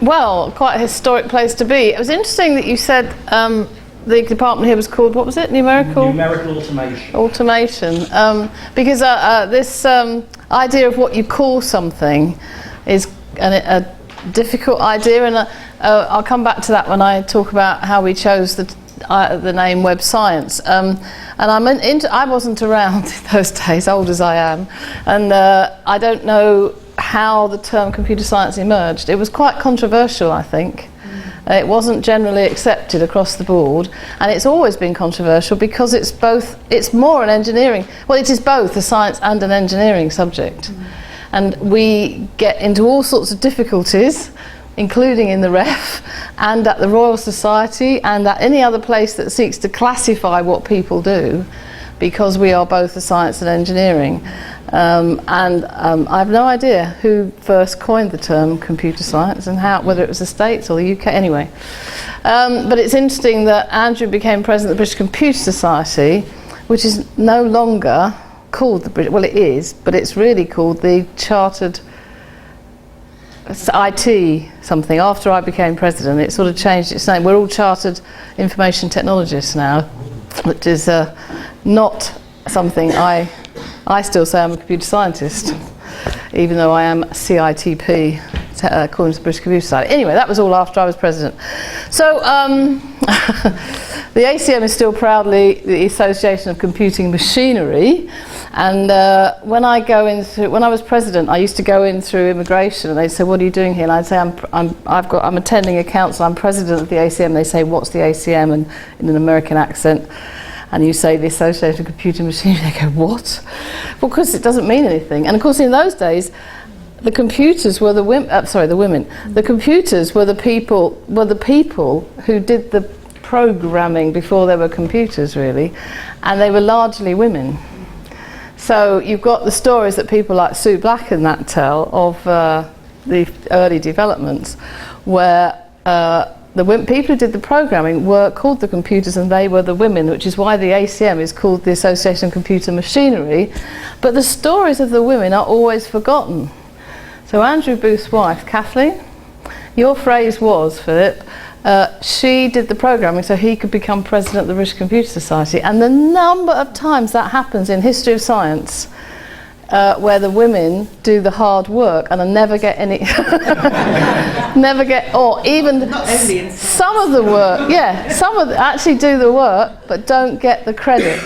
Well, quite a historic place to be. It was interesting that you said the department here was called, what was it? Numerical automation. Automation. Because this idea of what you call something is a difficult idea, and I'll come back to that when I talk about how we chose the name Web Science. And I wasn't around in those days, old as I am, and I don't know how the term computer science emerged. It was quite controversial, I think. It wasn't generally accepted across the board, and it's always been controversial because it's more an engineering, well, it is both a science and an engineering subject. And we get into all sorts of difficulties, including in the REF and at the Royal Society and at any other place that seeks to classify what people do, because we are both a science and engineering. I have no idea who first coined the term computer science and whether it was the States or the UK, anyway. But it's interesting that Andrew became president of the British Computer Society, which is no longer called the British, well, it is, but it's really called the Chartered IT something. After I became president, it sort of changed its name. We're all Chartered Information Technologists now, which is not something I still say I'm a computer scientist, even though I am CITP, according to the British Computer Society. Anyway, that was all after I was president. So the ACM is still proudly the Association of Computing Machinery, and when I was president, I used to go in through immigration, and they'd say, "What are you doing here?" And I'd say, "I'm attending a council. I'm president of the ACM." They say, "What's the ACM?" And in an American accent. And you say the Association of Computing Machinery, they go, "What?" Well, because it doesn't mean anything. And of course, in those days, the computers were the women. The computers were the people who did the programming before there were computers, really, and they were largely women. So you've got the stories that people like Sue Black and that tell of the early developments, where the people who did the programming were called the computers, and they were the women, which is why the ACM is called the Association of Computer Machinery. But the stories of the women are always forgotten. So Andrew Booth's wife, Kathleen, your phrase was, Philip, she did the programming so he could become president of the British Computer Society. And the number of times that happens in history of science, where the women do the hard work and never get any, or even some of the work, actually do the work but don't get the credit.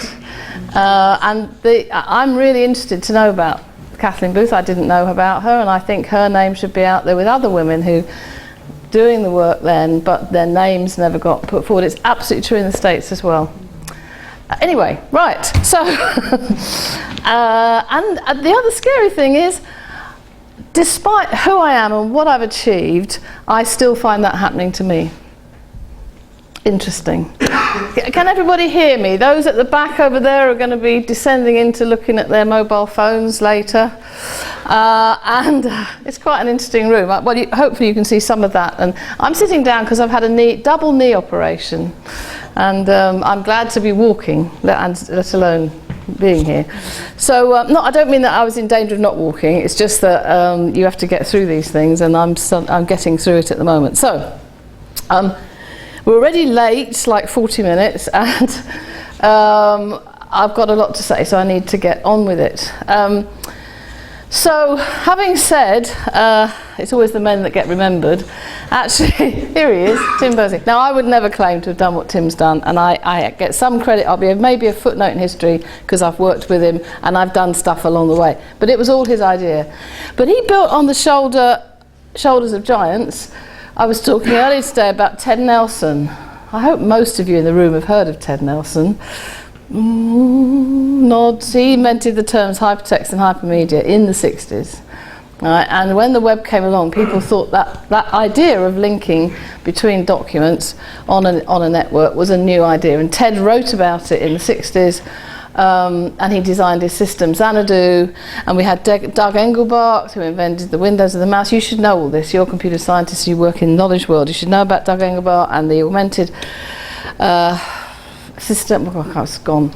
I'm really interested to know about Kathleen Booth. I didn't know about her, and I think her name should be out there with other women who doing the work then, but their names never got put forward. It's absolutely true in the States as well. Anyway, right, so and the other scary thing is, despite who I am and what I've achieved, I still find that happening to me. Interesting. Can everybody hear me? Those at the back over there are going to be descending into looking at their mobile phones later. And it's quite an interesting room. Well, hopefully you can see some of that. And I'm sitting down because I've had a double knee operation. And I'm glad to be walking, let alone being here. So I don't mean that I was in danger of not walking. It's just that you have to get through these things, and I'm getting through it at the moment. So we're already late, like 40 minutes, and I've got a lot to say, so I need to get on with it. So, having said, it's always the men that get remembered. Actually, here he is, Tim Bursey. Now, I would never claim to have done what Tim's done, and I get some credit. I'll be maybe a footnote in history because I've worked with him and I've done stuff along the way. But it was all his idea. But he built on the shoulders of giants. I was talking earlier today about Ted Nelson. I hope most of you in the room have heard of Ted Nelson. Nods. He invented the terms hypertext and hypermedia in the 60s. And when the web came along, people thought that idea of linking between documents on a network was a new idea. And Ted wrote about it in the 60s, and he designed his system Xanadu. And we had Doug Engelbart, who invented the Windows and the mouse. You should know all this. You're a computer scientist, you work in the knowledge world. You should know about Doug Engelbart and the augmented system, it's gone,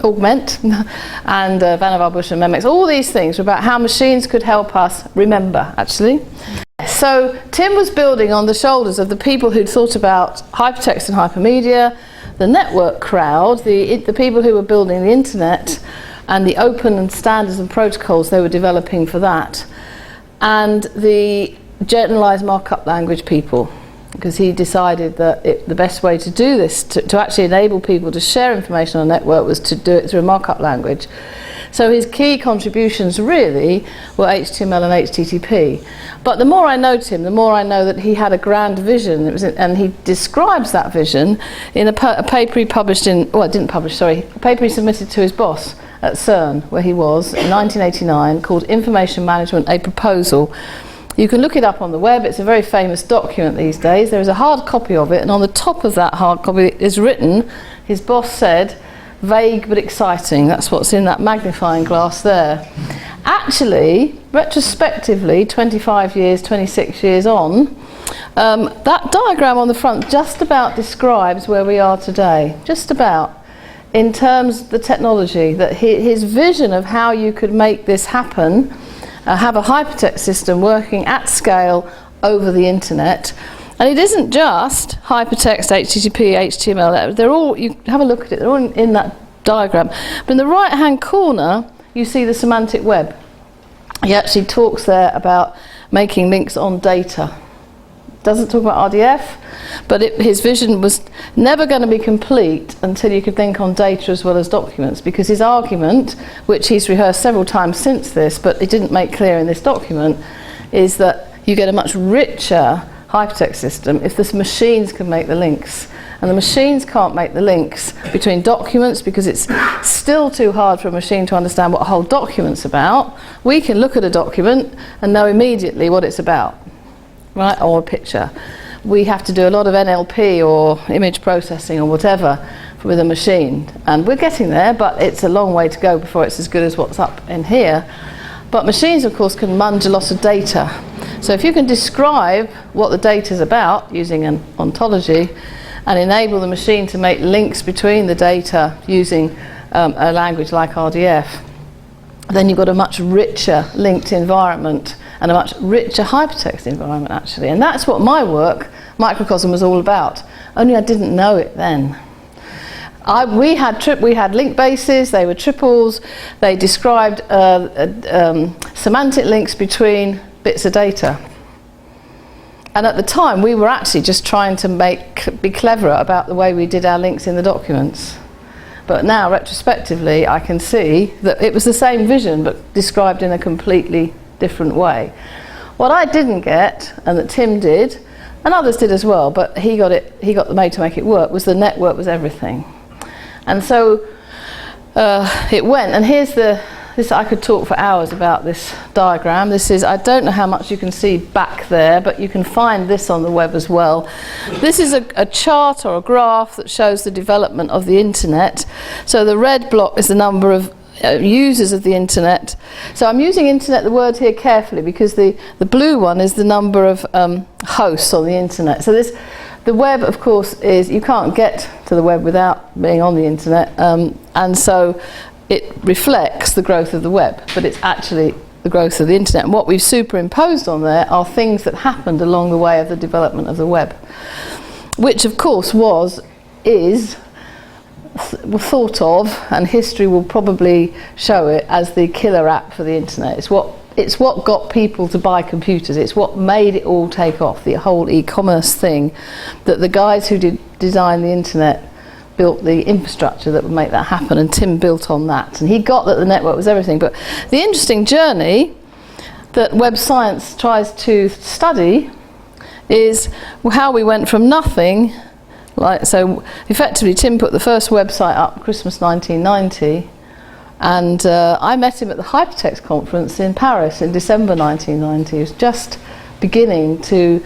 Augment, and Vannevar Bush and Memex. All these things were about how machines could help us remember, actually. Yes. so Tim was building on the shoulders of the people who'd thought about hypertext and hypermedia, the network crowd, the people who were building the internet, and the open and standards and protocols they were developing for that, and the generalized markup language people, because he decided that the best way to do this, to actually enable people to share information on a network, was to do it through a markup language. So his key contributions really were HTML and HTTP. But the more I know Tim, the more I know that he had a grand vision, and he describes that vision in a paper he published a paper he submitted to his boss at CERN, where he was, in 1989, called Information Management, a Proposal. You can look it up on the web. It's a very famous document these days. There is a hard copy of it, and on the top of that hard copy is written, his boss said, vague but exciting. That's what's in that magnifying glass there. Actually, retrospectively, 25 years, 26 years on, that diagram on the front just about describes where we are today. Just about. In terms of the technology, that his vision of how you could make this happen, have a hypertext system working at scale over the internet. And it isn't just hypertext, HTTP, HTML, they're all, you have a look at it, they're all in that diagram. But in the right hand corner, you see the semantic web. He actually talks there about making links on data. Doesn't talk about RDF, but his vision was never going to be complete until you could think on data as well as documents, because his argument, which he's rehearsed several times since this, but it didn't make clear in this document, is that you get a much richer hypertext system if the machines can make the links. And the machines can't make the links between documents because it's still too hard for a machine to understand what a whole document's about. We can look at a document and know immediately what it's about. Right, or a picture. We have to do a lot of NLP or image processing or whatever with a machine, and we're getting there, but it's a long way to go before it's as good as what's up in here. But machines, of course, can munge a lot of data. So if you can describe what the data is about using an ontology and enable the machine to make links between the data using a language like RDF, then you've got a much richer linked environment and a much richer hypertext environment, actually. And that's what my work, Microcosm, was all about. Only I didn't know it then. We had link bases, they were triples, they described semantic links between bits of data. And at the time, we were actually just trying to be cleverer about the way we did our links in the documents. But now, retrospectively, I can see that it was the same vision, but described in a completely different way. What I didn't get, and that Tim did, and others did as well, but he got the made to make it work, was the network was everything. And so it went, and here's this, I could talk for hours about this diagram. This is, I don't know how much you can see back there, but you can find this on the web as well. This is a chart or a graph that shows the development of the internet. So the red block is the number of users of the internet. So I'm using internet, the word here, carefully, because the blue one is the number of hosts on the internet. So the web, of course, is, you can't get to the web without being on the internet, and so it reflects the growth of the web, but it's actually the growth of the internet. And what we've superimposed on there are things that happened along the way of the development of the web, which of course is thought of, and history will probably show it, as the killer app for the internet. It's what got people to buy computers. It's what made it all take off, the whole e-commerce thing, that the guys who designed the internet built the infrastructure that would make that happen, and Tim built on that. And he got that the network was everything. But the interesting journey that web science tries to study is how we went from nothing. So effectively, Tim put the first website up Christmas 1990, and I met him at the Hypertext conference in Paris in December 1990. He was just beginning to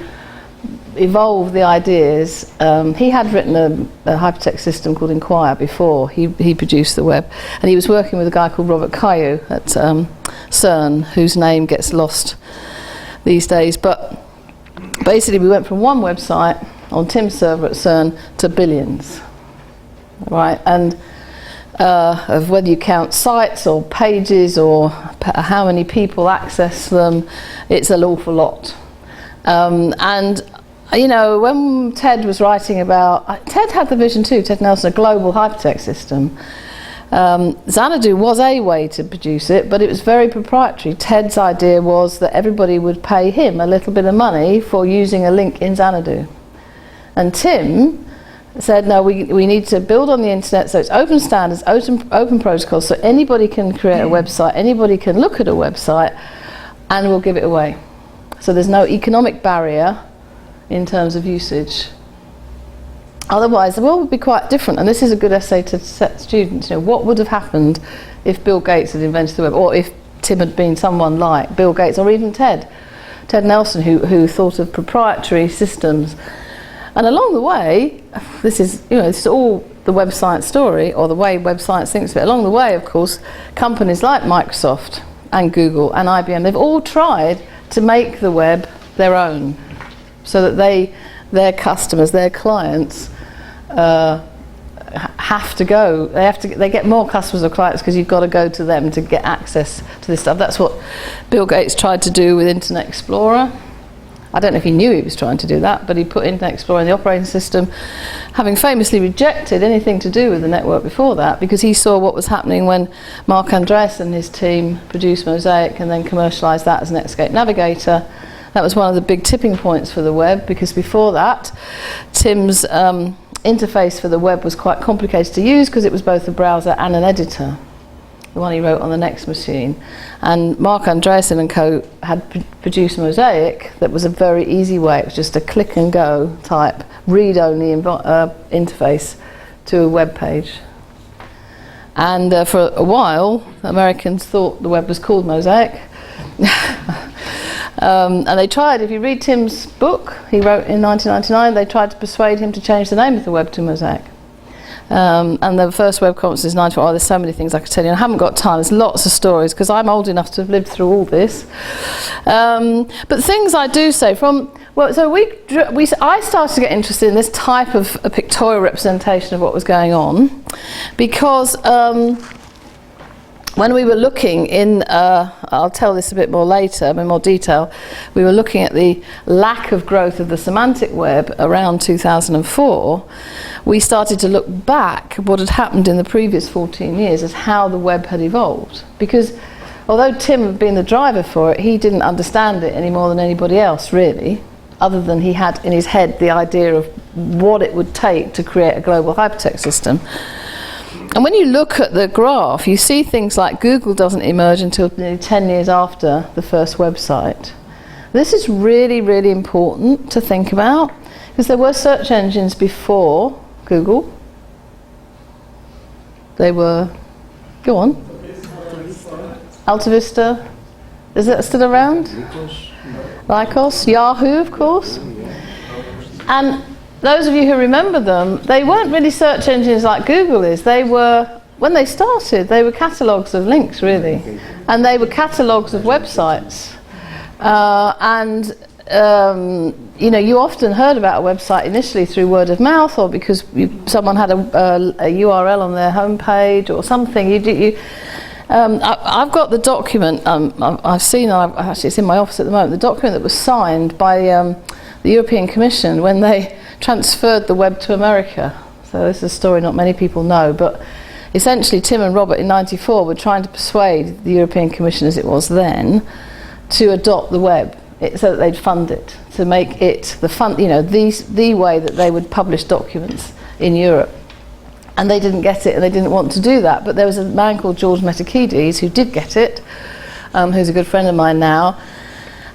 evolve the ideas. He had written a hypertext system called Inquire before he produced the web, and he was working with a guy called Robert Caillou at CERN, whose name gets lost these days. But basically, we went from one website on Tim's server at CERN to billions, right? And of whether you count sites or pages or how many people access them, it's an awful lot. And you know, when Ted was writing about, Ted had the vision too, Ted Nelson, a global hypertext system. Xanadu was a way to produce it, but it was very proprietary. Ted's idea was that everybody would pay him a little bit of money for using a link in Xanadu. And Tim said, no, we need to build on the internet, so it's open standards, open protocols, so anybody can create a website, anybody can look at a website, and we'll give it away. So there's no economic barrier in terms of usage. Otherwise the world would be quite different, and this is a good essay to set students, you know, what would have happened if Bill Gates had invented the web, or if Tim had been someone like Bill Gates, or even Ted Nelson, who thought of proprietary systems. And along the way, this is all the web science story, or the way web science thinks of it. Along the way, of course, companies like Microsoft and Google and IBM, they've all tried to make the web their own, so that their customers, their clients, have to go. They get more customers or clients because you've got to go to them to get access to this stuff. That's what Bill Gates tried to do with Internet Explorer. I don't know if he knew he was trying to do that, but he put Internet Explorer in the operating system, having famously rejected anything to do with the network before that, because he saw what was happening when Mark Andreessen and his team produced Mosaic and then commercialised that as Netscape Navigator. That was one of the big tipping points for the web, because before that, Tim's interface for the web was quite complicated to use because it was both a browser and an editor, the one he wrote on the Next machine. And Mark Andreessen and co had produced Mosaic that was a very easy way. It was just a click and go type, read-only interface to a web page. And for a while, Americans thought the web was called Mosaic. And they tried, if you read Tim's book he wrote in 1999, they tried to persuade him to change the name of the web to Mosaic. And the first web conference is 1994. Oh, there's so many things I could tell you. I haven't got time. There's lots of stories because I'm old enough to have lived through all this. But things I do say from, well, so I started to get interested in this type of a pictorial representation of what was going on because when we were looking in, I'll tell this a bit more later, in more detail, we were looking at the lack of growth of the semantic web around 2004, we started to look back at what had happened in the previous 14 years as how the web had evolved. Because although Tim had been the driver for it, he didn't understand it any more than anybody else, really, other than he had in his head the idea of what it would take to create a global hypertext system. And when you look at the graph, you see things like Google doesn't emerge until nearly 10 years after the first website. This is really, really important to think about, because there were search engines before Google. They were, go on. Alta Vista. Is that still around? Lycos. Yahoo, of course. And those of you who remember them, they weren't really search engines like Google is. They were, when they started, they were catalogues of links, really. And they were catalogues of websites. You know, you often heard about a website initially through word of mouth, or because someone had a URL on their homepage or something. I've got the document, actually it's in my office at the moment, the document that was signed by the European Commission when they transferred the web to America. So this is a story not many people know, but essentially Tim and Robert in '94 were trying to persuade the European Commission, as it was then, to adopt the web so that they'd fund it, to make it the way that they would publish documents in Europe. And they didn't get it, and they didn't want to do that. But there was a man called George Metakides who did get it, who's a good friend of mine now.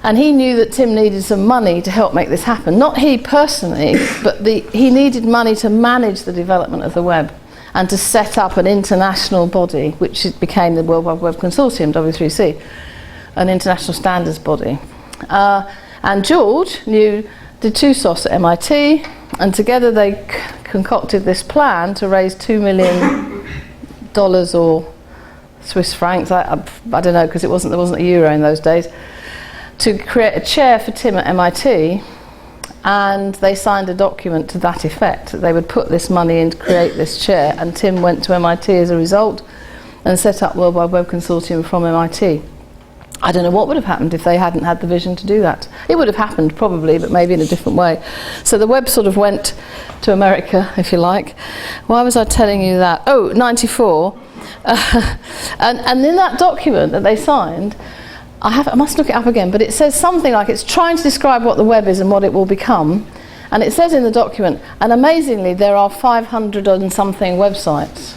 And he knew that Tim needed some money to help make this happen. Not he personally, but he needed money to manage the development of the web and to set up an international body, which became the World Web Consortium, W3C, an international standards body. And George did TUSOS at MIT, and together they concocted this plan to raise $2 million or Swiss francs, I don't know, because there wasn't a euro in those days, to create a chair for Tim at MIT. And they signed a document to that effect, that they would put this money in to create this chair, and Tim went to MIT as a result and set up World Wide Web Consortium from MIT. I don't know what would have happened if they hadn't had the vision to do that. It would have happened probably, but maybe in a different way. So the web sort of went to America, if you like. Why was I telling you that? Oh, 94. And in that document that they signed, I must look it up again, but it says something like it's trying to describe what the web is and what it will become. And it says in the document, and amazingly, there are 500 and something websites.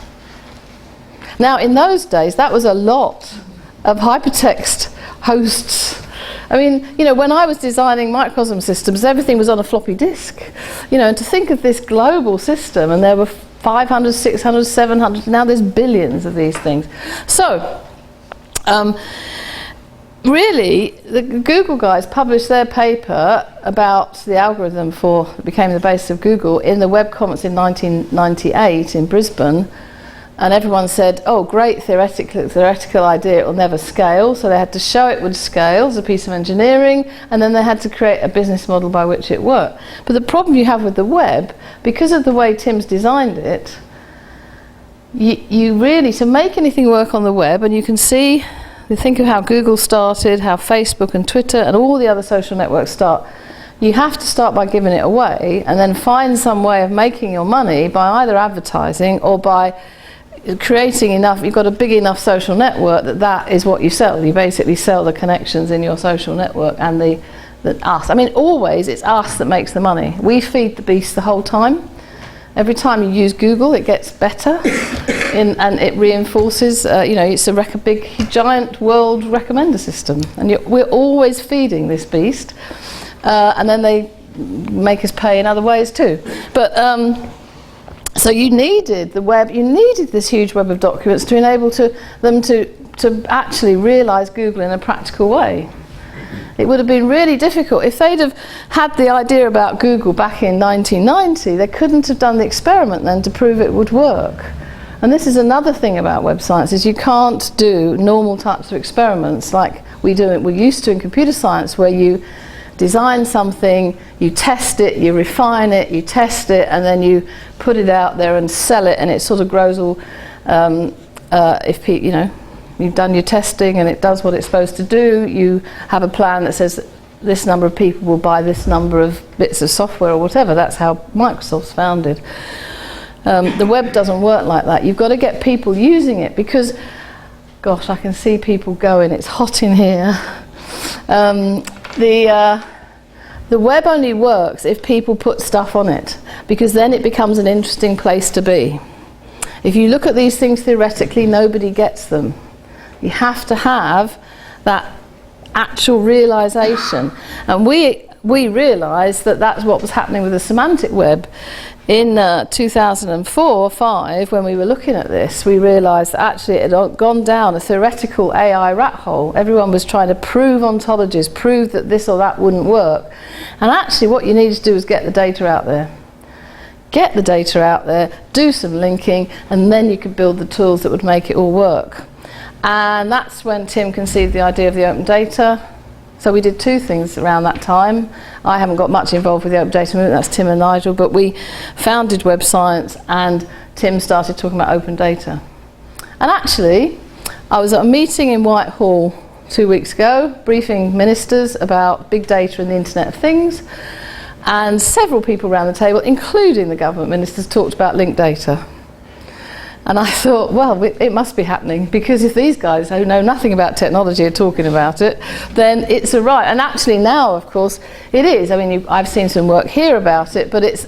Now, in those days, that was a lot of hypertext hosts. I mean, you know, when I was designing microcosm systems, everything was on a floppy disk. You know, and to think of this global system, and there were 500, 600, 700, now there's billions of these things. So, really, the Google guys published their paper about the algorithm that became the basis of Google in the Web Conference in 1998 in Brisbane. And everyone said, oh, great theoretical idea, it will never scale. So they had to show it would scale as a piece of engineering, and then they had to create a business model by which it worked. But the problem you have with the web, because of the way Tim's designed it, you really, to make anything work on the web, and you can see, you think of how Google started, how Facebook and Twitter and all the other social networks start, you have to start by giving it away, and then find some way of making your money by either advertising or by creating enough. You've got a big enough social network that is what you sell. You basically sell the connections in your social network and the us. I mean, always it's us that makes the money. We feed the beast the whole time. Every time you use Google, it gets better, and it reinforces. You know, it's a big, giant world recommender system, and we're always feeding this beast, and then they make us pay in other ways too. But so you needed the web, you needed this huge web of documents to enable them to actually realise Google in a practical way. It would have been really difficult. If they'd have had the idea about Google back in 1990, they couldn't have done the experiment then to prove it would work. And this is another thing about web science, is you can't do normal types of experiments like we're used to in computer science, where you design something, you test it, you refine it, you test it, and then you put it out there and sell it, and it sort of grows all. You know, you've done your testing and it does what it's supposed to do. You have a plan that says this number of people will buy this number of bits of software or whatever. That's how Microsoft's founded. The web doesn't work like that. You've got to get people using it, because, gosh, I can see people going. It's hot in here. The web only works if people put stuff on it, because then it becomes an interesting place to be. If you look at these things theoretically, nobody gets them. You have to have that actual realization. And we realized that that's what was happening with the semantic web. In 2004-05, when we were looking at this, we realized that actually it had gone down a theoretical AI rat hole. Everyone was trying to prove ontologies, prove that this or that wouldn't work. And actually what you needed to do was get the data out there. Get the data out there, do some linking, and then you could build the tools that would make it all work. And that's when Tim conceived the idea of the open data. So we did two things around that time. I haven't got much involved with the open data movement, that's Tim and Nigel, but we founded Web Science, and Tim started talking about open data. And actually, I was at a meeting in Whitehall 2 weeks ago, briefing ministers about big data and the Internet of Things, and several people around the table, including the government ministers, talked about linked data. And I thought, well, it must be happening, because if these guys who know nothing about technology are talking about it, then it's a right. And actually now, of course, it is. I mean, I've seen some work here about it, but it's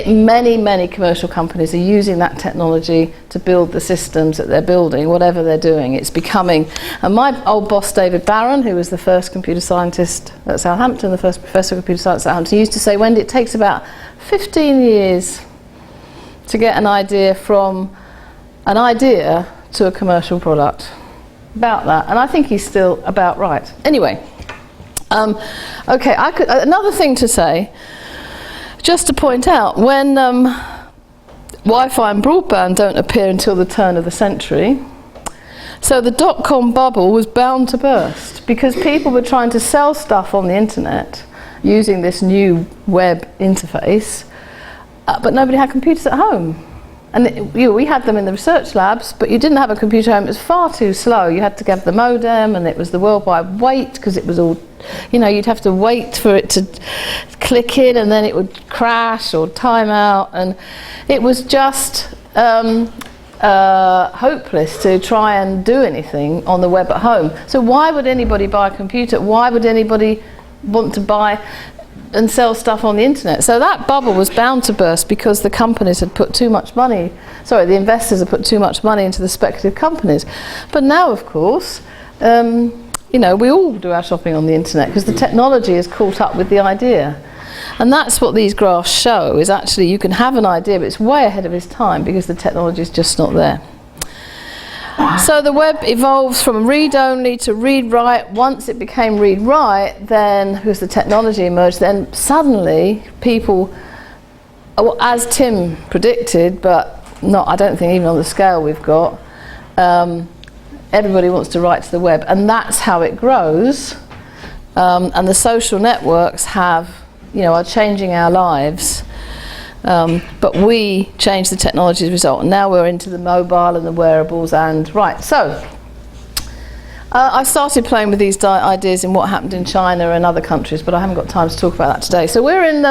many commercial companies are using that technology to build the systems that they're building, whatever they're doing. It's becoming. And my old boss, David Barron, who was the first computer scientist at Southampton, the first professor of computer science at Southampton, used to say, Wendy, it takes about 15 years to get an idea from an idea to a commercial product. About that. And I think he's still about right. Anyway, okay, another thing to say, just to point out, when Wi-Fi and broadband don't appear until the turn of the century, so the dot-com bubble was bound to burst, because people were trying to sell stuff on the internet using this new web interface, but nobody had computers at home. and we had them in the research labs, but you didn't have a computer home. It was far too slow. You had to get the modem, and it was the worldwide wait, because it was all, you'd have to wait for it to click in, and then it would crash or time out, and it was just hopeless to try and do anything on the web at home. So why would anybody buy a computer? Why would anybody want to buy and sell stuff on the internet? So that bubble was bound to burst because the companies had put too much money, the investors had put too much money into the speculative companies. But now, of course, we all do our shopping on the internet because the technology is caught up with the idea. And that's what these graphs show, is actually you can have an idea, but it's way ahead of its time because the technology is just not there. So the web evolves from read-only to read-write. Once it became read-write, then, because the technology emerged, then suddenly people, as Tim predicted, but not, I don't think, even on the scale we've got, everybody wants to write to the web, and that's how it grows. And the social networks are changing our lives. But we changed the technology as a result, and now we're into the mobile and the wearables. And so I started playing with these ideas in what happened in China and other countries, but I haven't got time to talk about that today. So we're in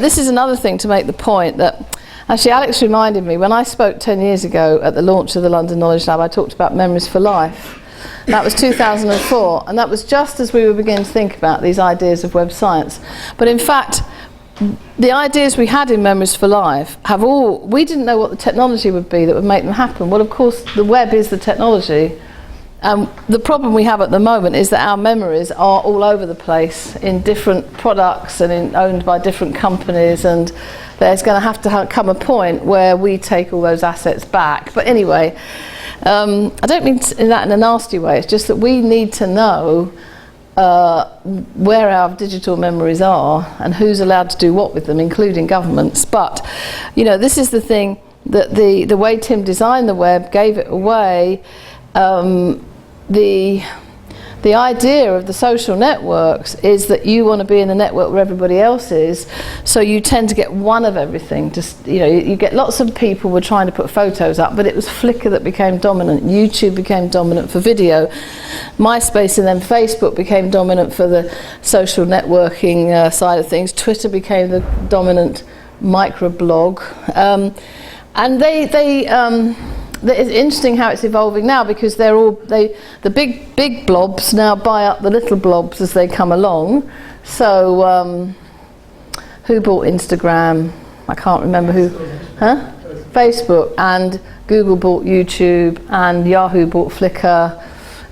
this is another thing to make the point that actually Alex reminded me when I spoke 10 years ago at the launch of the London Knowledge Lab. I talked about Memories for Life. That was 2004, and that was just as we were beginning to think about these ideas of web science. But in fact, the ideas we had in Memories for Life we didn't know what the technology would be that would make them happen. Well, of course, the web is the technology. The problem we have at the moment is that our memories are all over the place in different products and owned by different companies, and there's going to have to come a point where we take all those assets back. But anyway, I don't mean that in a nasty way. It's just that we need to know where our digital memories are and who's allowed to do what with them, including governments. But this is the thing, that the way Tim designed the web gave it away. The idea of the social networks is that you want to be in the network where everybody else is, so you tend to get one of everything. You get lots of people were trying to put photos up, but it was Flickr that became dominant. YouTube became dominant for video. MySpace and then Facebook became dominant for the social networking side of things. Twitter became the dominant microblog, and it's interesting how it's evolving now, because the big blobs now buy up the little blobs as they come along. So who bought Instagram? I can't remember who. Facebook. And Google bought YouTube, and Yahoo bought Flickr,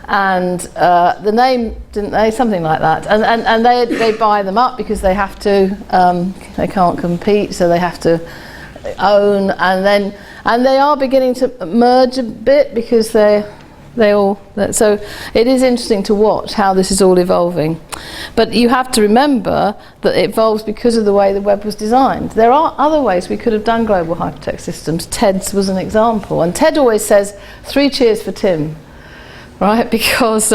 and the name, didn't they? Something like that. And they buy them up because they have to. They can't compete, so they have to own, and they are beginning to merge a bit because so it is interesting to watch how this is all evolving. But you have to remember that it evolves because of the way the web was designed. There are other ways we could have done global hypertext systems. TED's was an example, and TED always says 3 cheers for Tim, right? Because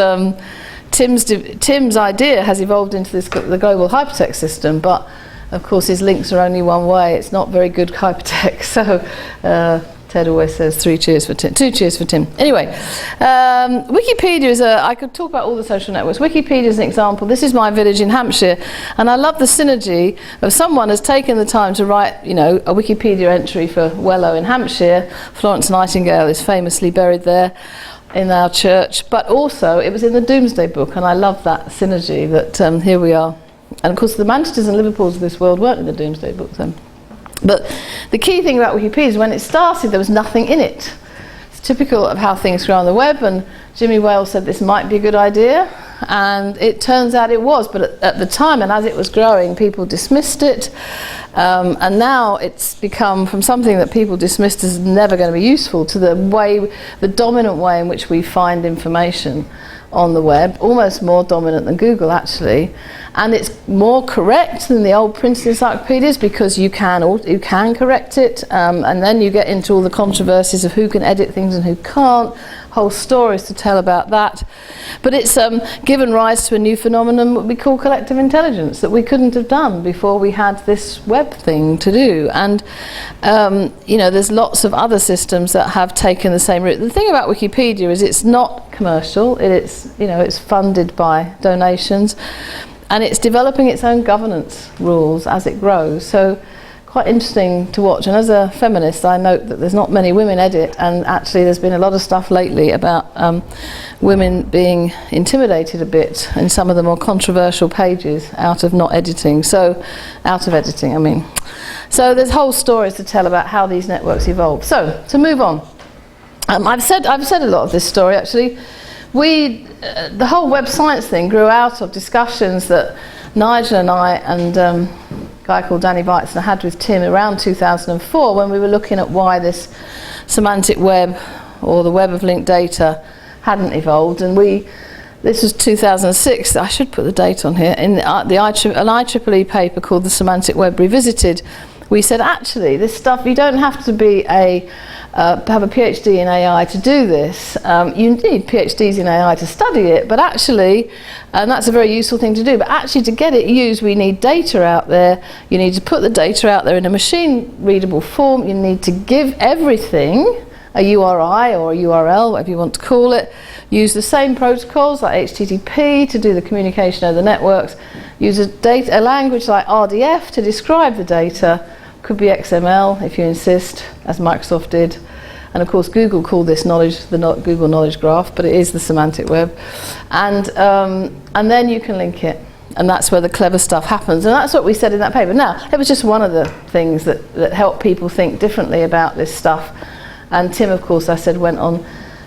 Tim's idea has evolved into the global hypertext system, but of course his links are only one way. It's not very good hypertext. So Ted always says 3 cheers for Tim, 2 cheers for Tim. Anyway, Wikipedia is I could talk about all the social networks. Wikipedia is an example. This is my village in Hampshire, and I love the synergy of someone has taken the time to write, a Wikipedia entry for Wellow in Hampshire. Florence Nightingale is famously buried there in our church, but also it was in the Doomsday Book, and I love that synergy that here we are. And of course the Manchesters and Liverpools of this world weren't in the Doomsday Book then. But the key thing about Wikipedia is when it started there was nothing in it. It's typical of how things grow on the web, and Jimmy Wales said this might be a good idea, and it turns out it was. But at the time, and as it was growing, people dismissed it, and now it's become from something that people dismissed as never going to be useful to the dominant way in which we find information on the web, almost more dominant than Google actually, and it's more correct than the old printed encyclopedias because you can correct it, and then you get into all the controversies of who can edit things and who can't. whole stories to tell about that. But it's given rise to a new phenomenon, what we call collective intelligence, that we couldn't have done before we had this web thing to do. And you know, there's lots of other systems that have taken the same route. The thing about Wikipedia is it's not commercial. It's, you know, it's funded by donations, and it's developing its own governance rules as it grows. So quite interesting to watch. And as a feminist, I note that there's not many women edit, and actually there's been a lot of stuff lately about women being intimidated a bit in some of the more controversial pages out of not editing. So, out of editing, I mean. So there's whole stories to tell about how these networks evolve. So, to move on. I've said a lot of this story actually. The whole web science thing grew out of discussions that Nigel and I and a guy called Danny Weitzner had with Tim around 2004, when we were looking at why this semantic web, or the web of linked data, hadn't evolved. And this was 2006, I should put the date on here, in an IEEE paper called the Semantic Web Revisited. We said, actually, this stuff, you don't have to be have a PhD in AI to do this. You need PhDs in AI to study it, but actually, and that's a very useful thing to do, but actually to get it used, we need data out there. You need to put the data out there in a machine-readable form. You need to give everything a URI or a URL, whatever you want to call it. Use the same protocols like HTTP to do the communication over the networks. Use a language like RDF to describe the data. Could be XML if you insist, as Microsoft did. And of course Google called this Google Knowledge Graph, but it is the semantic web. And then you can link it. And that's where the clever stuff happens. And that's what we said in that paper. Now, it was just one of the things that helped people think differently about this stuff. And Tim, of course, I said, went on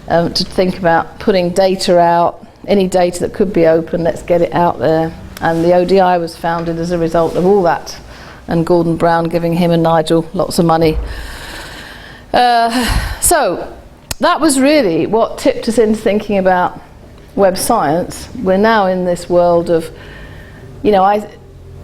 to think about putting data out, any data that could be open, let's get it out there. And the ODI was founded as a result of all that, and Gordon Brown giving him and Nigel lots of money. So that was really what tipped us into thinking about web science. We're now in this world of, you know,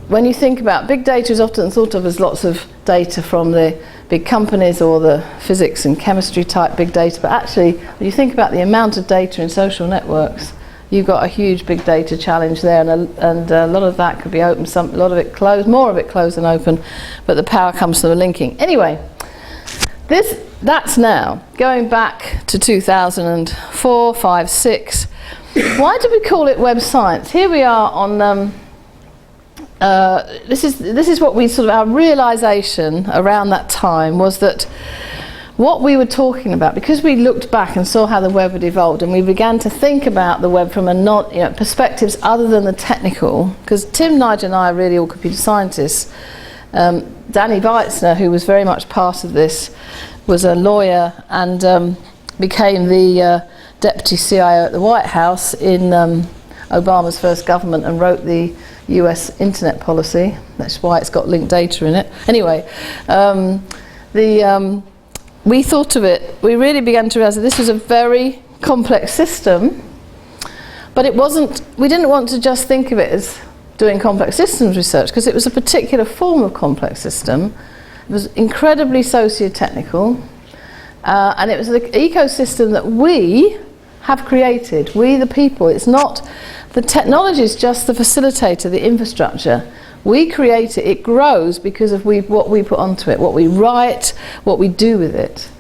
when you think about big data, is often thought of as lots of data from the big companies or the physics and chemistry type big data, but actually when you think about the amount of data in social networks, you've got a huge big data challenge there, and a lot of that could be open, a lot of it closed, more of it closed than open, but the power comes from the linking. Anyway, that's now going back to 2004, 5, 6. Why did we call it web science? Here we are on this is what we sort of, our realization around that time was that what we were talking about, because we looked back and saw how the web had evolved, and we began to think about the web from a perspectives other than the technical, because Tim, Nigel and I are really all computer scientists. Danny Weitzner, who was very much part of this, was a lawyer and became the deputy CIO at the White House in Obama's first government, and wrote the US internet policy. That's why it's got linked data in it. Anyway, we thought of it, we really began to realize that this was a very complex system, but it wasn't, we didn't want to just think of it as doing complex systems research, because it was a particular form of complex system. It was incredibly socio-technical, and it was an ecosystem that we have created, we the people. It's not, the technology is just the facilitator, the infrastructure. We create it, it grows because of what we put onto it, what we write, what we do with it.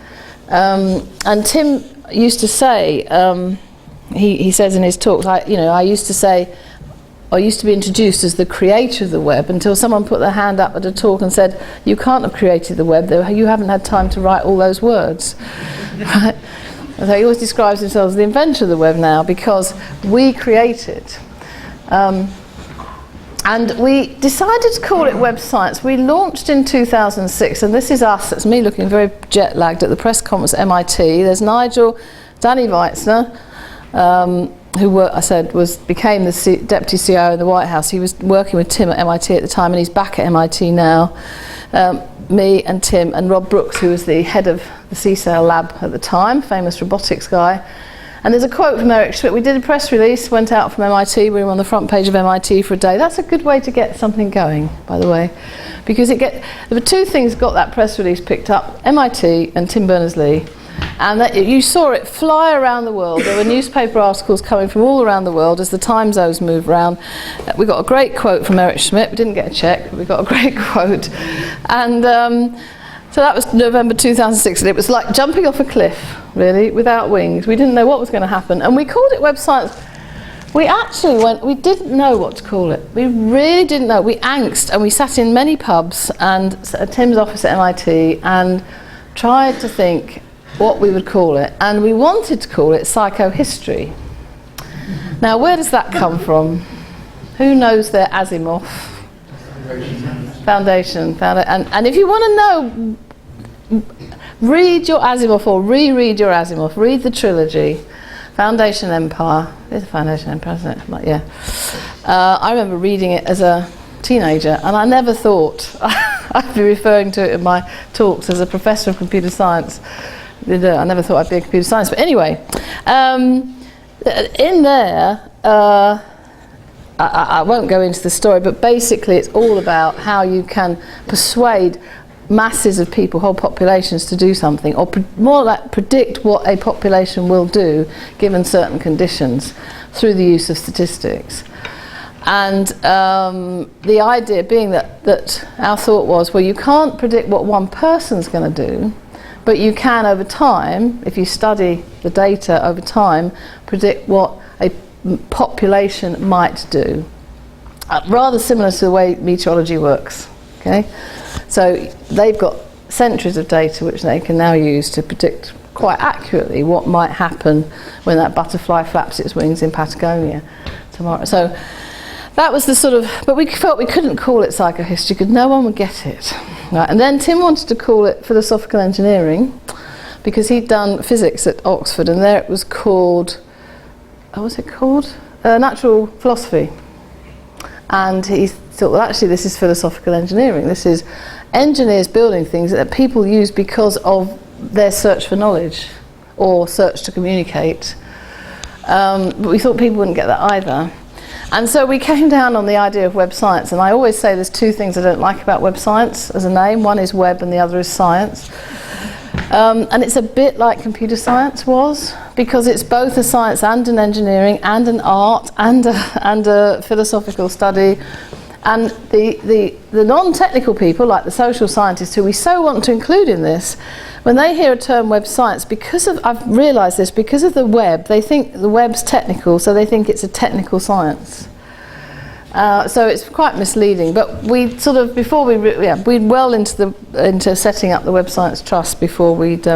And Tim used to say, he says in his talks, I used to say, I used to be introduced as the creator of the web, until someone put their hand up at a talk and said, you can't have created the web, you haven't had time to write all those words. Right? So he always describes himself as the inventor of the web now, because we create it. And we decided to call it web science. We launched in 2006, and this is us, it's me looking very jet lagged at the press conference at MIT. There's Nigel, Danny Weitzner, who I said became the deputy CIO in the White House. He was working with Tim at MIT at the time, and he's back at MIT now. Me and Tim and Rob Brooks, who was the head of the CSAIL lab at the time, famous robotics guy. And there's a quote from Eric Schmidt. We did a press release, went out from MIT, we were on the front page of MIT for a day. That's a good way to get something going, by the way, because there were two things that got that press release picked up, MIT and Tim Berners-Lee. And that, you saw it fly around the world. There were newspaper articles coming from all around the world as the time zones moved around. We got a great quote from Eric Schmidt. We didn't get a check, but we got a great quote. And so that was November 2006, and it was like jumping off a cliff, really, without wings. We didn't know what was going to happen. And we called it Web Science. We didn't know what to call it. We really didn't know. We angst, and we sat in many pubs and at Tim's office at MIT and tried to think what we would call it, and we wanted to call it psychohistory. Now, where does that come from? Who knows their Asimov? Foundation. And if you want to know, read your Asimov or reread your Asimov. Read the trilogy. Foundation Empire. It's a Foundation Empire, isn't it? But yeah. I remember reading it as a teenager, and I never thought I'd be referring to it in my talks as a professor of computer science. I never thought I'd be a computer science, but anyway, in there, I won't go into the story, but basically it's all about how you can persuade masses of people, whole populations, to do something, or more like predict what a population will do given certain conditions through the use of statistics. And the idea being that our thought was, well, you can't predict what one person's going to do, but you can, over time, if you study the data over time, predict what a population might do. Rather similar to the way meteorology works. Okay, so they've got centuries of data which they can now use to predict quite accurately what might happen when that butterfly flaps its wings in Patagonia tomorrow. So that was the sort of, but we felt we couldn't call it psychohistory because no one would get it. Right? And then Tim wanted to call it philosophical engineering because he'd done physics at Oxford, and there it was called, what was it called? Natural philosophy. And he thought, well, actually this is philosophical engineering. This is engineers building things that people use because of their search for knowledge or search to communicate. But we thought people wouldn't get that either. And so we came down on the idea of web science, and I always say there's two things I don't like about web science as a name. One is web and the other is science. And it's a bit like computer science was, because it's both a science and an engineering and an art and a philosophical study. And the non-technical people, like the social scientists, who we so want to include in this, when they hear a term web science, I've realised this, because of the web, they think the web's technical, so they think it's a technical science. So it's quite misleading. But we sort of, before we'd well into setting up the Web Science Trust before we'd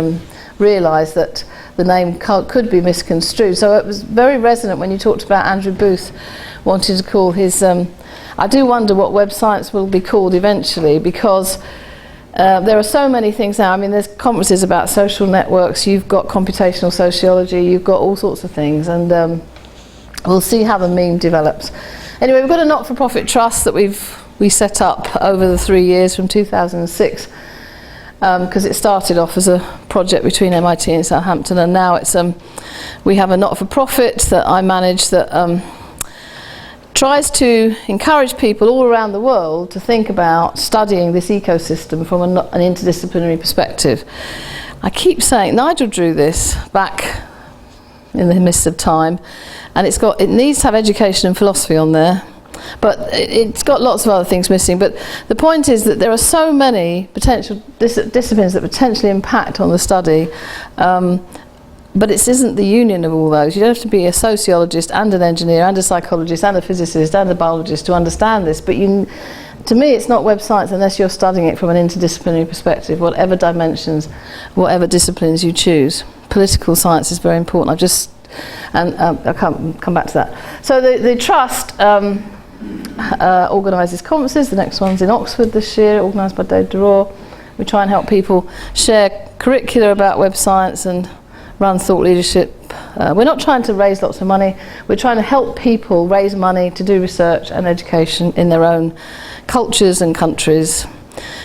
realised that the name could be misconstrued. So it was very resonant when you talked about Andrew Booth wanting to call his. I do wonder what web science will be called eventually, because there are so many things now. I mean, there's conferences about social networks, you've got computational sociology, you've got all sorts of things, and we'll see how the meme develops. Anyway, we've got a not-for-profit trust that we set up over the 3 years from 2006, because it started off as a project between MIT and Southampton, and now it's we have a not-for-profit that I manage that tries to encourage people all around the world to think about studying this ecosystem from an interdisciplinary perspective. I keep saying, Nigel drew this back in the midst of time, and it needs to have education and philosophy on there, but it's got lots of other things missing. But the point is that there are so many potential disciplines that potentially impact on the study, but it isn't the union of all those. You don't have to be a sociologist and an engineer and a psychologist and a physicist and a biologist to understand this, but to me it's not web science unless you're studying it from an interdisciplinary perspective, whatever dimensions, whatever disciplines you choose. Political science is very important. I'll come back to that. So the trust organises conferences. The next one's in Oxford this year, organised by Dave Duror. We try and help people share curricula about web science and run thought leadership. We're not trying to raise lots of money. We're trying to help people raise money to do research and education in their own cultures and countries,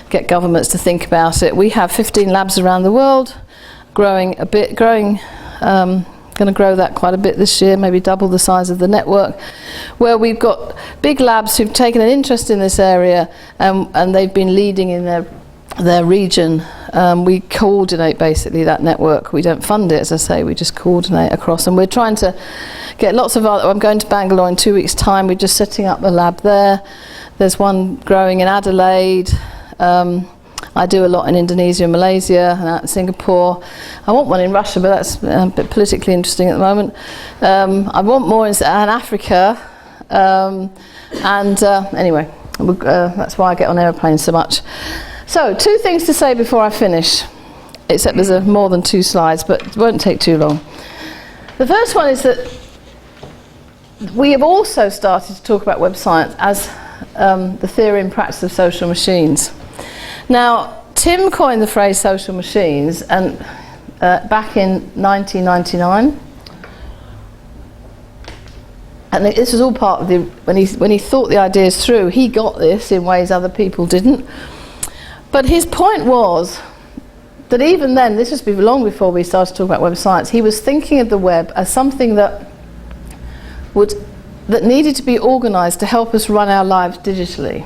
get governments to think about it. We have 15 labs around the world, going to grow that quite a bit this year, maybe double the size of the network, where we've got big labs who've taken an interest in this area, and they've been leading in their region We coordinate basically that network. We don't fund it, as I say, we just coordinate across. And we're trying to get lots of other, I'm going to Bangalore in 2 weeks' time. We're just setting up a lab there. There's one growing in Adelaide. I do a lot in Indonesia and Malaysia and out in Singapore. I want one in Russia, but that's a bit politically interesting at the moment. I want more in Africa. Anyway, that's why I get on aeroplanes so much. So, 2 things to say before I finish, except there's more than 2 slides, but it won't take too long. The first one is that we have also started to talk about web science as the theory and practice of social machines. Now, Tim coined the phrase social machines and back in 1999. And this was all part of when he thought the ideas through, he got this in ways other people didn't. But his point was that even then, this was long before we started to talk about web science, he was thinking of the web as something that needed to be organised to help us run our lives digitally.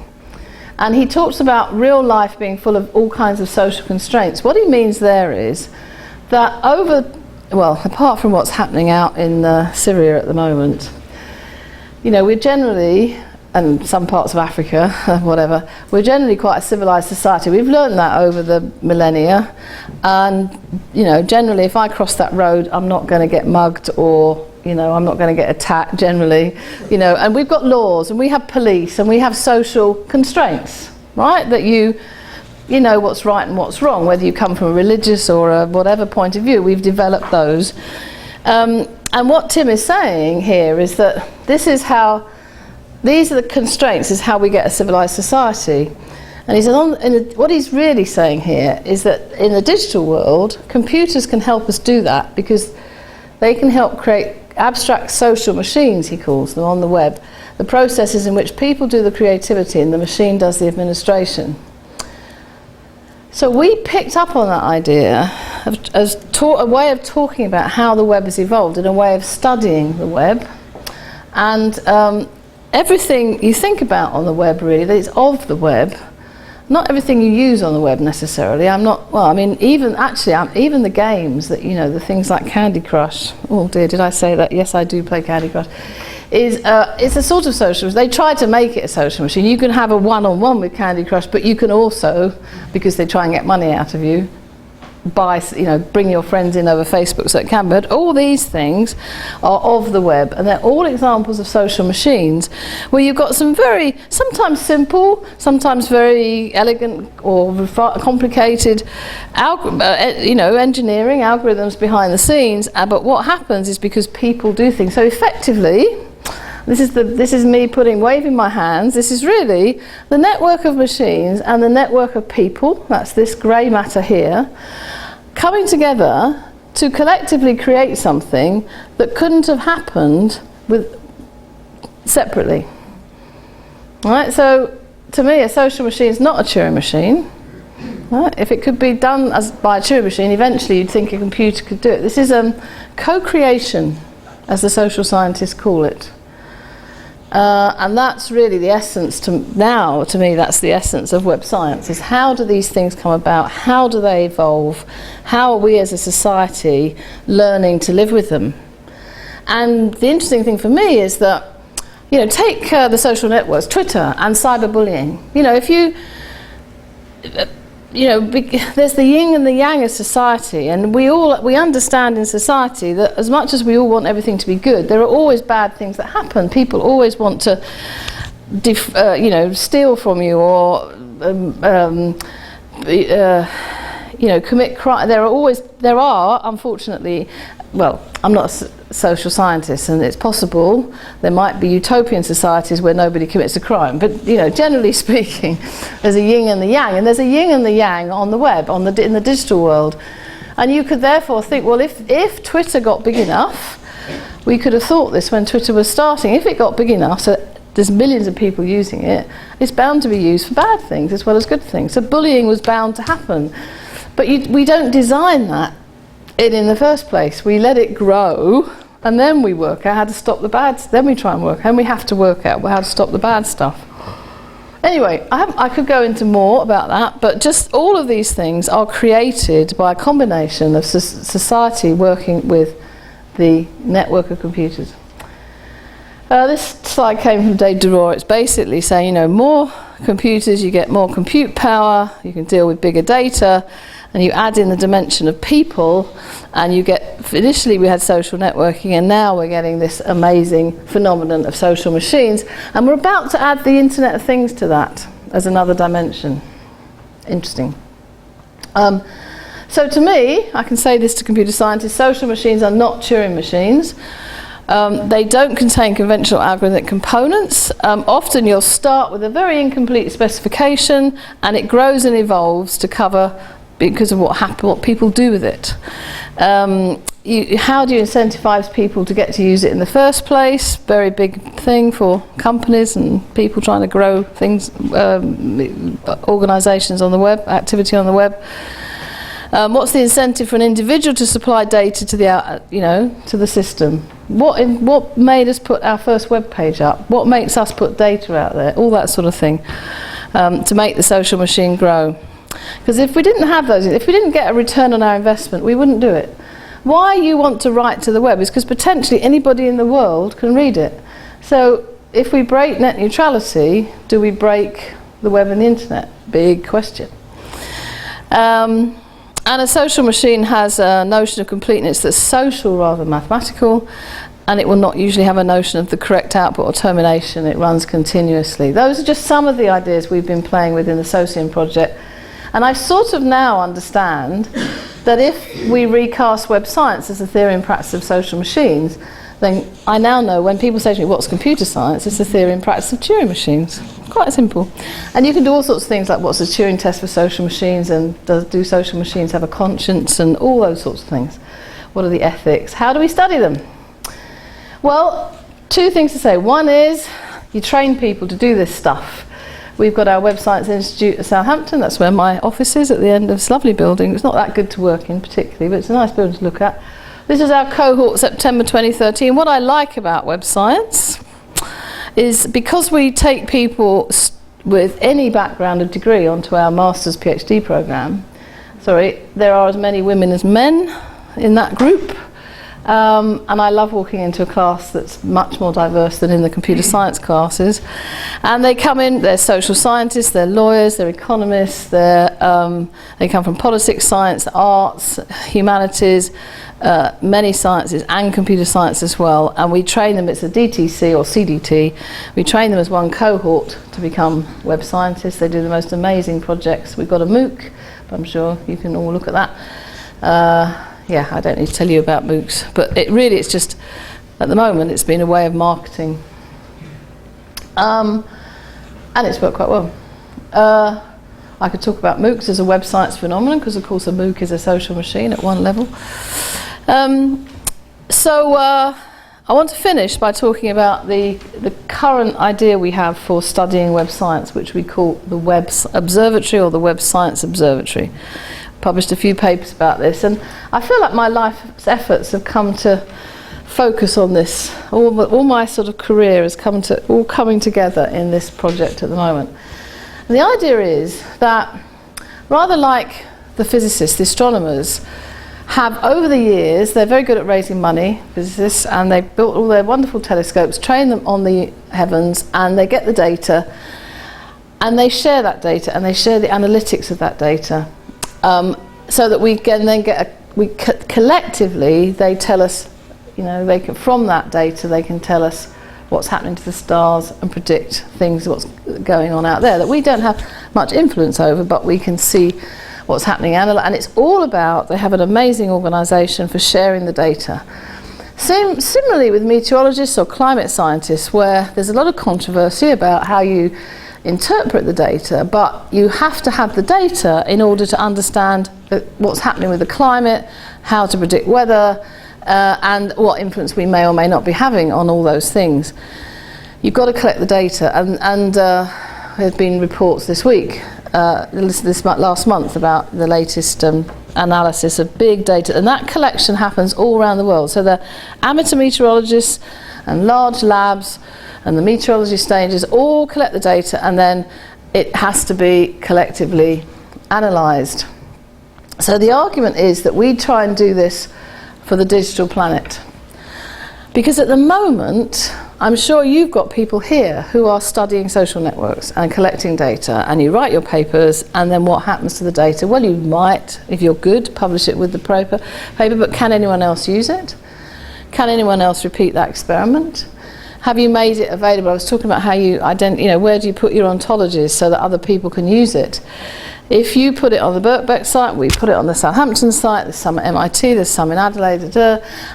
And he talks about real life being full of all kinds of social constraints. What he means there is that apart from what's happening out in Syria at the moment, we're generally, and some parts of Africa, whatever, we're generally quite a civilised society. We've learned that over the millennia. And, generally if I cross that road, I'm not going to get mugged or I'm not going to get attacked generally, and we've got laws and we have police and we have social constraints, right? That you know what's right and what's wrong, whether you come from a religious or a whatever point of view, we've developed those. And what Tim is saying here is that these are the constraints, is how we get a civilized society. And he said what he's really saying here is that in the digital world, computers can help us do that because they can help create abstract social machines, he calls them, on the web. The processes in which people do the creativity and the machine does the administration. So we picked up on that idea as a way of talking about how the web has evolved and a way of studying the web. And everything you think about on the web really that is of the web, not everything you use on the web necessarily. Even the games that, the things like Candy Crush. Oh dear, did I say that? Yes, I do play Candy Crush. It's a sort of social machine. They tried to make it a social machine. You can have a one-on-one with Candy Crush, but you can also, because they try and get money out of you, bring your friends in over Facebook so it can. But all these things are of the web, and they're all examples of social machines where you've got some very, sometimes simple, sometimes very elegant or complicated, engineering algorithms behind the scenes. But what happens is because people do things so effectively. This is me waving my hands. This is really the network of machines and the network of people, that's this grey matter here, coming together to collectively create something that couldn't have happened separately. Right? So to me, a social machine is not a Turing machine. Right? If it could be done by a Turing machine, eventually you'd think a computer could do it. This is co-creation, as the social scientists call it. And that's really the essence to me that's the essence of web science, is how do these things come about, how do they evolve, how are we as a society learning to live with them. And the interesting thing for me is that, take the social networks, Twitter and cyberbullying. There's the yin and the yang of society, and we understand in society that as much as we all want everything to be good, there are always bad things that happen. People always want to steal from you or commit crime. There are unfortunately, I'm not a social scientist, and it's possible there might be utopian societies where nobody commits a crime, but generally speaking, there's a yin and the yang, and there's a yin and the yang on the web, in the digital world. And you could therefore think, well, if Twitter got big enough, we could have thought this when Twitter was starting, if it got big enough so there's millions of people using it, it's bound to be used for bad things as well as good things. So bullying was bound to happen. But we don't design that in the first place. We let it grow, and then we work out how to stop the bad. Then we try and work, and we have to work out how to stop the bad stuff. Anyway, I could go into more about that, but just all of these things are created by a combination of society working with the network of computers. This slide came from Dave Duror. It's basically saying, you know, more computers, you get more compute power, you can deal with bigger data, and you add in the dimension of people, and you get, initially we had social networking, and now we're getting this amazing phenomenon of social machines, and we're about to add the Internet of Things to that as another dimension. Interesting. So to me, I can say this to computer scientists, social machines are not Turing machines. They don't contain conventional algorithmic components. Often you'll start with a very incomplete specification, and it grows and evolves to cover because of what people do with it. How do you incentivize people to get to use it in the first place? Very big thing for companies and people trying to grow things, organizations on the web, activity on the web. What's the incentive for an individual to supply data to the system? What made us put our first web page up? What makes us put data out there? All that sort of thing to make the social machine grow. Because if we didn't have those, if we didn't get a return on our investment, we wouldn't do it. Why you want to write to the web is because potentially anybody in the world can read it. So if we break net neutrality, do we break the web and the internet? Big question. And a social machine has a notion of completeness that's social rather than mathematical, and it will not usually have a notion of the correct output or termination. It runs continuously. Those are just some of the ideas we've been playing with in the Socium project. And I sort of now understand that if we recast web science as a theory and practice of social machines, then I now know when people say to me, what's computer science? It's a theory and practice of Turing machines. Quite simple. And you can do all sorts of things like what's the Turing test for social machines, and do social machines have a conscience, and all those sorts of things. What are the ethics? How do we study them? Well, two things to say. One is you train people to do this stuff. We've got our Web Science Institute at Southampton. That's where my office is, at the end of this lovely building. It's not that good to work in particularly, but it's a nice building to look at. This is our cohort, September 2013. What I like about web science is because we take people with any background or degree onto our master's PhD program, there are as many women as men in that group. And I love walking into a class that's much more diverse than in the computer science classes. And they come in, they're social scientists, they're lawyers, they're economists, they come from politics, science, arts, humanities, many sciences and computer science as well. And we train them, it's a DTC or CDT, we train them as one cohort to become web scientists. They do the most amazing projects. We've got a MOOC, but I'm sure you can all look at that. Yeah, I don't need to tell you about MOOCs, but it's just, at the moment, it's been a way of marketing. And it's worked quite well. I could talk about MOOCs as a web science phenomenon, because of course a MOOC is a social machine at one level. So I want to finish by talking about the current idea we have for studying web science, which we call the Web Observatory or the Web Science Observatory. Published a few papers about this, and I feel like my life's efforts have come to focus on this. All my sort of career has come to all coming together in this project at the moment. And the idea is that, rather like the physicists, the astronomers have over the years, they're very good at raising money, physicists, and they've built all their wonderful telescopes, trained them on the heavens, and they get the data, and they share that data, and they share the analytics of that data. So that we can then collectively, they tell us, from that data they can tell us what's happening to the stars and predict things, what's going on out there that we don't have much influence over, but we can see what's happening. And it's all about, they have an amazing organisation for sharing the data. Similarly with meteorologists or climate scientists, where there's a lot of controversy about how you interpret the data, but you have to have the data in order to understand what's happening with the climate, how to predict weather, and what influence we may or may not be having on all those things. You've got to collect the data, and there have been reports this week, last month, about the latest analysis of big data, and that collection happens all around the world. So the amateur meteorologists and large labs and the meteorology stages all collect the data, and then it has to be collectively analysed. So the argument is that we try and do this for the digital planet. Because at the moment, I'm sure you've got people here who are studying social networks and collecting data, and you write your papers, and then what happens to the data? Well, you might, if you're good, publish it with the paper, but can anyone else use it? Can anyone else repeat that experiment? Have you made it available? I was talking about how you where do you put your ontologies so that other people can use it? If you put it on the Birkbeck site, we put it on the Southampton site, there's some at MIT, there's some in Adelaide,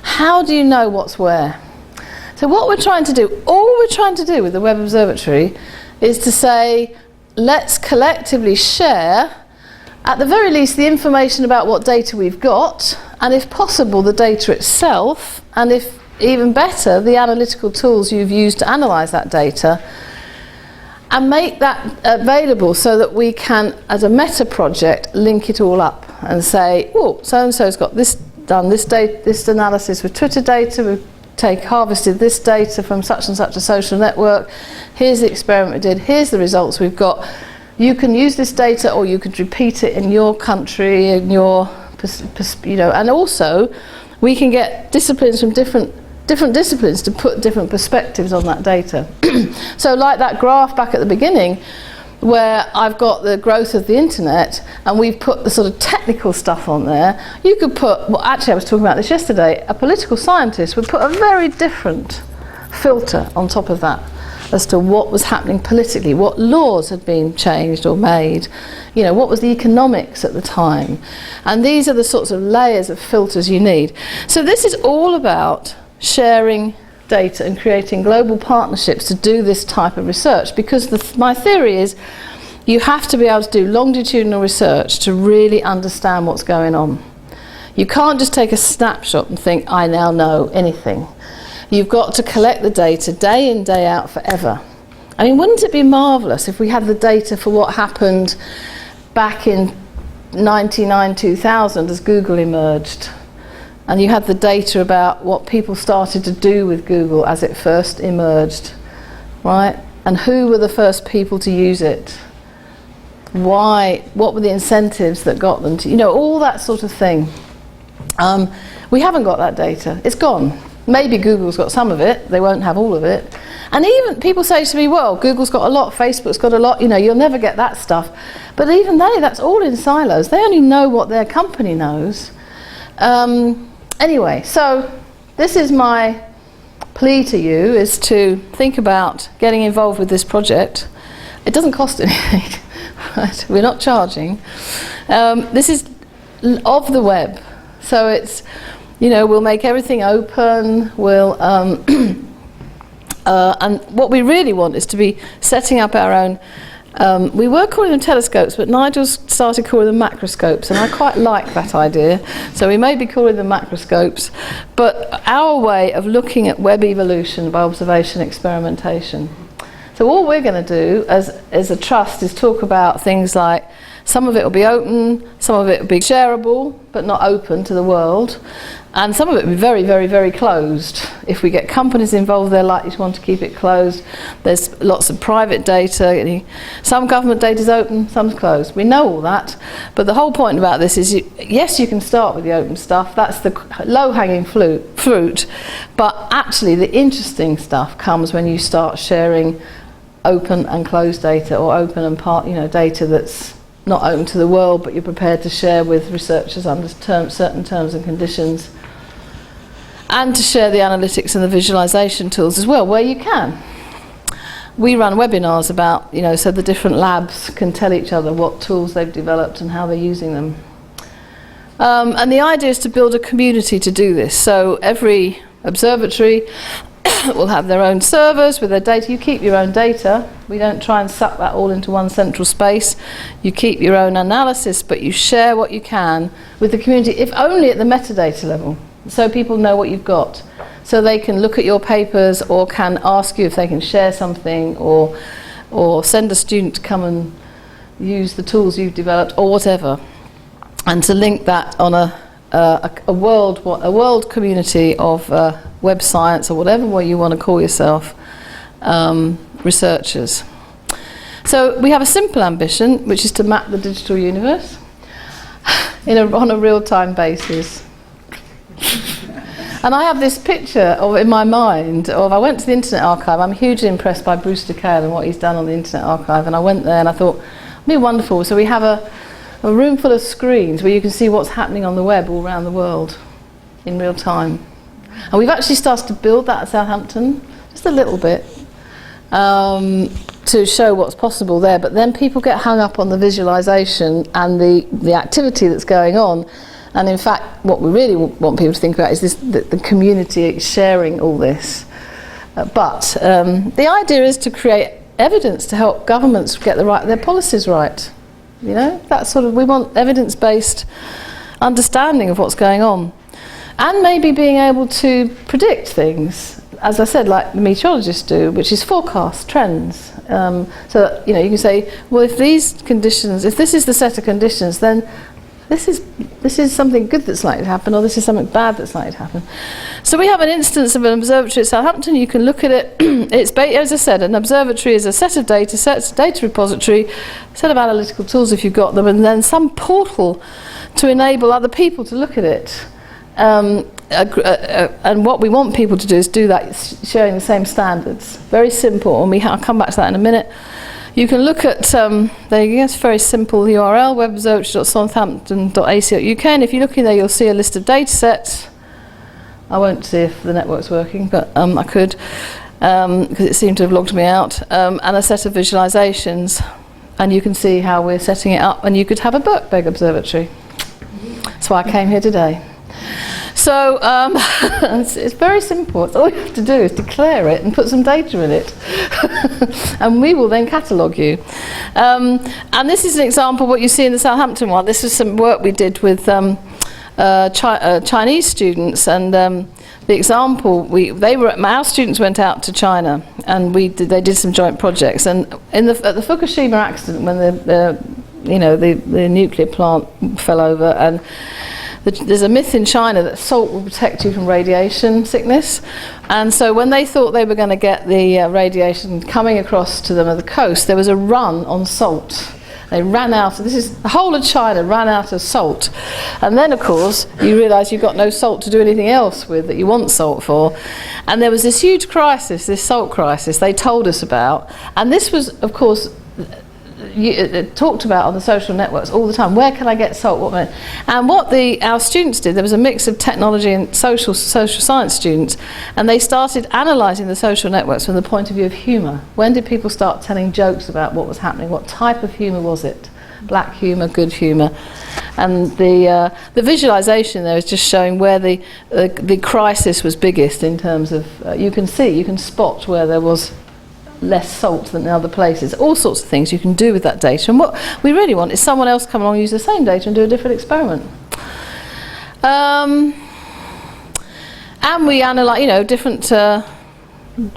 how do you know what's where? So what we're trying to do, all we're trying to do with the Web Observatory is to say, let's collectively share, at the very least, the information about what data we've got, and if possible, the data itself, and if even better, the analytical tools you've used to analyse that data, and make that available so that we can, as a meta project, link it all up and say, oh, so-and-so's got this done, this analysis with Twitter data, we've harvested this data from such and such a social network, here's the experiment we did, here's the results we've got. You can use this data, or you could repeat it in your country, in your, and also we can get disciplines from different disciplines to put different perspectives on that data. So like that graph back at the beginning, where I've got the growth of the internet and we've put the sort of technical stuff on there, you could put, well actually I was talking about this yesterday, a political scientist would put a very different filter on top of that as to what was happening politically, what laws had been changed or made, what was the economics at the time. And these are the sorts of layers of filters you need. So this is all about sharing data and creating global partnerships to do this type of research, because my theory is you have to be able to do longitudinal research to really understand what's going on. You can't just take a snapshot and think, I now know anything. You've got to collect the data day in, day out, forever. I mean, wouldn't it be marvellous if we had the data for what happened back in 1999, 2000 as Google emerged? And you had the data about what people started to do with Google as it first emerged, right? And who were the first people to use it? Why? What were the incentives that got them to, all that sort of thing. We haven't got that data. It's gone. Maybe Google's got some of it. They won't have all of it. And even people say to me, well, Google's got a lot, Facebook's got a lot, you'll never get that stuff. But even that's all in silos. They only know what their company knows. Anyway, so this is my plea to you, is to think about getting involved with this project. It doesn't cost anything, right? We're not charging. This is of the web, so it's, we'll make everything open, we'll, and what we really want is to be setting up our own. We were calling them telescopes, but Nigel started calling them macroscopes, and I quite like that idea. So we may be calling them macroscopes, but our way of looking at web evolution by observation experimentation. So all we're going to do as a trust is talk about things like, some of it will be open, some of it will be shareable, but not open to the world, and some of it will be very, very, very closed. If we get companies involved, they're likely to want to keep it closed. There's lots of private data. Some government data is open, some's closed. We know all that, but the whole point about this is, yes, you can start with the open stuff. That's the low-hanging fruit, but actually the interesting stuff comes when you start sharing open and closed data, or open and data that's not open to the world, but you're prepared to share with researchers under certain terms and conditions, and to share the analytics and the visualization tools as well, where you can. We run webinars about, so the different labs can tell each other what tools they've developed and how they're using them. And the idea is to build a community to do this. So every observatory will have their own servers with their data. You keep your own data. We don't try and suck that all into one central space. You keep your own analysis, but you share what you can with the community, if only at the metadata level, so people know what you've got. So they can look at your papers, or can ask you if they can share something, or send a student to come and use the tools you've developed, or whatever. And to link that on a world community of web science, or whatever way you want to call yourself, researchers. So we have a simple ambition, which is to map the digital universe on a real-time basis. And I have this picture in my mind I went to the Internet Archive. I'm hugely impressed by Bruce DeKale and what he's done on the Internet Archive. And I went there and I thought, it'd be wonderful. So we have a room full of screens where you can see what's happening on the web all around the world in real time. And we've actually started to build that at Southampton, just a little bit, to show what's possible there. But then people get hung up on the visualization and the activity that's going on. And in fact, what we really want people to think about is the community sharing all this. But the idea is to create evidence to help governments get their policies right. You know, that's we want evidence-based understanding of what's going on. And maybe being able to predict things, as I said, like the meteorologists do, which is forecast trends. So that, you can say, well, if this is the set of conditions, then this is something good that's likely to happen, or this is something bad that's likely to happen. So we have an instance of an observatory at Southampton. You can look at it. It's, as I said, an observatory is a set of data sets, data repository, a set of analytical tools if you've got them, and then some portal to enable other people to look at it. And what we want people to do is do that, sharing the same standards. Very simple, and I'll come back to that in a minute. You can look at, there you go, it's a very simple URL, webobservatory.southampton.ac.uk, and if you look in there you'll see a list of data sets. I won't see if the network's working, but I could, because it seemed to have logged me out, and a set of visualizations. And you can see how we're setting it up, and you could have a Birkbeck observatory. That's why I came here today. So it's very simple. It's all you have to do is declare it and put some data in it. And we will then catalogue you. And this is an example of what you see in the Southampton one. This is some work we did with Chinese students. And the example, our students went out to China and they did some joint projects. And at the Fukushima accident, when the nuclear plant fell over, and there's a myth in China that salt will protect you from radiation sickness. And so when they thought they were going to get the radiation coming across to them at the coast, there was a run on salt. They ran out, the whole of China ran out of salt. And then, of course, you realise you've got no salt to do anything else with that you want salt for. And there was this huge crisis, this salt crisis, they told us about. And this was, of course, talked about on the social networks all the time. Where can I get salt? And what our students did, there was a mix of technology and social science students, and they started analysing the social networks from the point of view of humour. When did people start telling jokes about what was happening? What type of humour was it? Black humour, good humour. And the visualisation there is just showing where the crisis was biggest in terms of, you can spot where there was less salt than in other places. All sorts of things you can do with that data. And what we really want is someone else come along and use the same data and do a different experiment. And we analyse,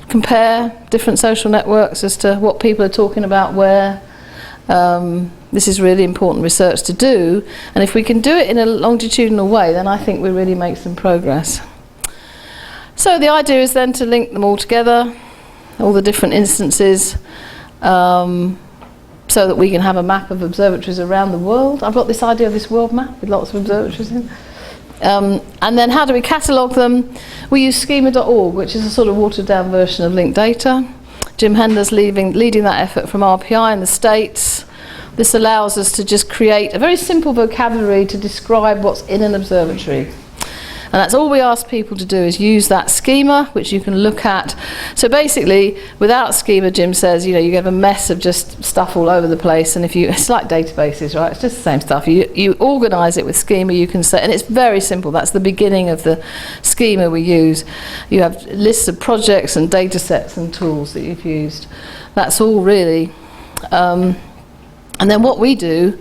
compare different social networks as to what people are talking about where. This is really important research to do. And if we can do it in a longitudinal way, then I think we really make some progress. So the idea is then to link them all together, all the different instances, so that we can have a map of observatories around the world. I've got this idea of this world map with lots of observatories in. And then how do we catalogue them? We use schema.org, which is a sort of watered down version of linked data. Jim Hender's leading that effort from RPI in the States. This allows us to just create a very simple vocabulary to describe what's in an observatory. And that's all we ask people to do, is use that schema, which you can look at. So basically, without schema, Jim says, you have a mess of just stuff all over the place. And it's like databases, right? It's just the same stuff. You organise it with schema, you can say, and it's very simple. That's the beginning of the schema we use. You have lists of projects and data sets and tools that you've used. That's all really. And then what we do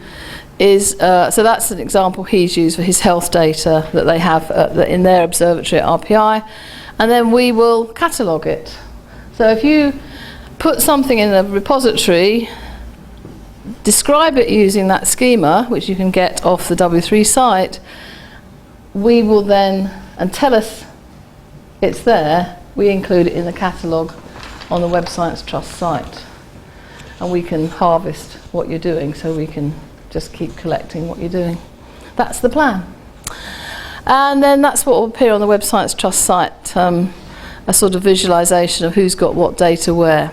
is, so that's an example he's used for his health data that they have in their observatory at RPI, and then we will catalogue it. So if you put something in a repository, describe it using that schema, which you can get off the W3 site, we will then, and tell us it's there, we include it in the catalogue on the Web Science Trust site. and we can harvest what you're doing, so we can just keep collecting what you're doing. That's the plan. And then that's what will appear on the Web Science Trust site, a sort of visualization of who's got what data where.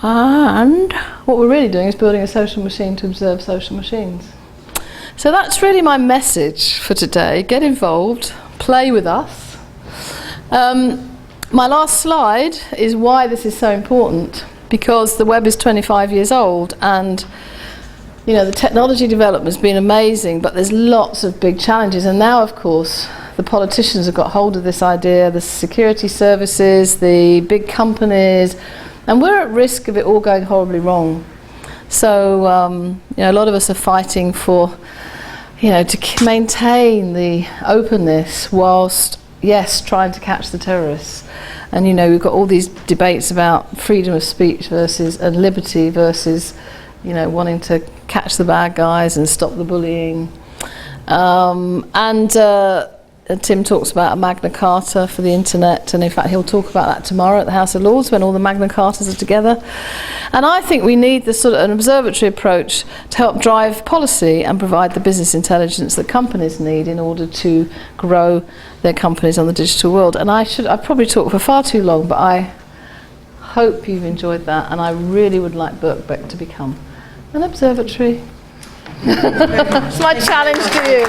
And what we're really doing is building a social machine to observe social machines. So that's really my message for today. Get involved, play with us. My last slide is why this is so important, because the web is 25 years old, and you know, the technology development has been amazing, but there's lots of big challenges. And now, of course, the politicians have got hold of this idea, the security services, the big companies, and we're at risk of it all going horribly wrong. So, you know, a lot of us are fighting for, you know, to maintain the openness whilst, yes, trying to catch the terrorists. And, you know, we've got all these debates about freedom of speech versus, and liberty versus, you know, wanting to catch the bad guys and stop the bullying. And Tim talks about a Magna Carta for the internet, and in fact he'll talk about that tomorrow at the House of Lords when all the Magna Cartas are together. And I think we need this sort of an observatory approach to help drive policy and provide the business intelligence that companies need in order to grow their companies on the digital world. And I probably talked for far too long, but I hope you've enjoyed that, and I really would like Birkbeck to become an observatory. It's my challenge to you.